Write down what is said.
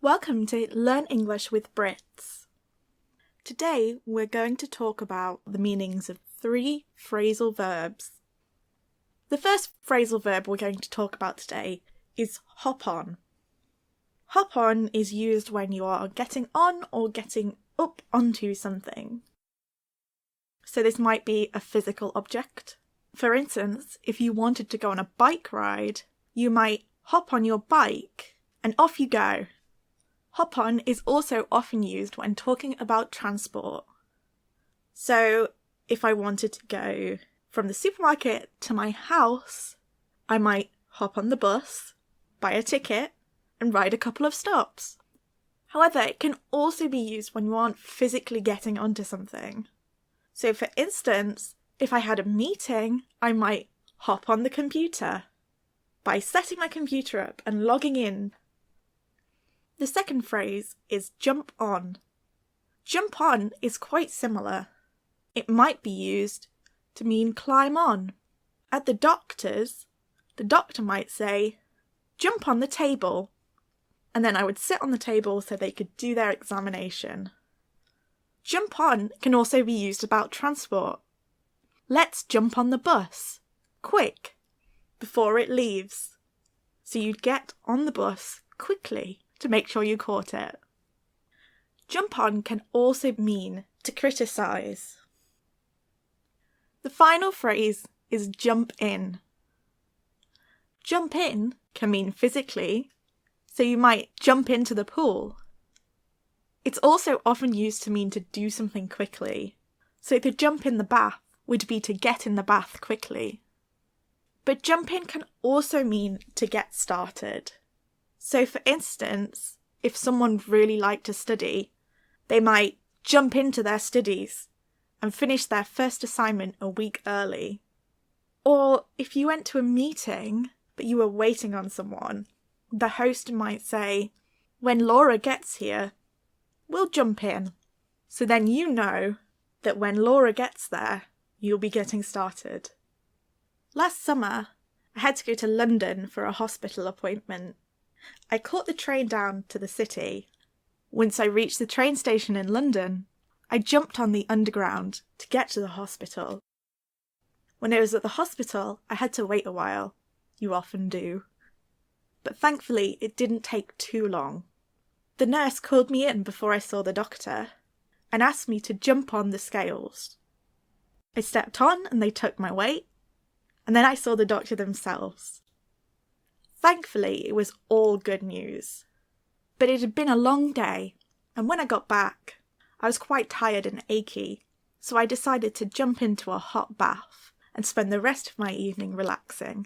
Welcome to Learn English with Brits. Today we're going to talk about the meanings of 3 phrasal verbs. The first phrasal verb we're going to talk about today is hop on. Hop on is used when you are getting on or getting up onto something. So this might be a physical object. For instance, if you wanted to go on a bike ride, you might hop on your bike and off you go. Hop on is also often used when talking about transport. So if I wanted to go from the supermarket to my house, I might hop on the bus, buy a ticket, and ride a couple of stops. However, it can also be used when you aren't physically getting onto something. So for instance, if I had a meeting, I might hop on the computer by setting my computer up and logging in. The second phrase is jump on. Jump on is quite similar. It might be used to mean climb on. At the doctor's, the doctor might say, jump on the table. And then I would sit on the table so they could do their examination. Jump on can also be used about transport. Let's jump on the bus. Quick, before it leaves. So you'd get on the bus quickly to make sure you caught it. Jump on can also mean to criticise. The final phrase is jump in. Jump in can mean physically, so you might jump into the pool. It's also often used to mean to do something quickly, so to jump in the bath would be to get in the bath quickly. But jump in can also mean to get started. So for instance, if someone really liked to study, they might jump into their studies and finish their first assignment a week early. Or if you went to a meeting but you were waiting on someone, the host might say, when Laura gets here, we'll jump in. So then you know that when Laura gets there, you'll be getting started. Last summer, I had to go to London for a hospital appointment. I caught the train down to the city. Once I reached the train station in London, I jumped on the underground to get to the hospital. When I was at the hospital, I had to wait a while. You often do. But thankfully, it didn't take too long. The nurse called me in before I saw the doctor and asked me to jump on the scales. I stepped on and they took my weight, and then I saw the doctor themselves. Thankfully, it was all good news. But it had been a long day, and when I got back, I was quite tired and achy, so I decided to jump into a hot bath and spend the rest of my evening relaxing.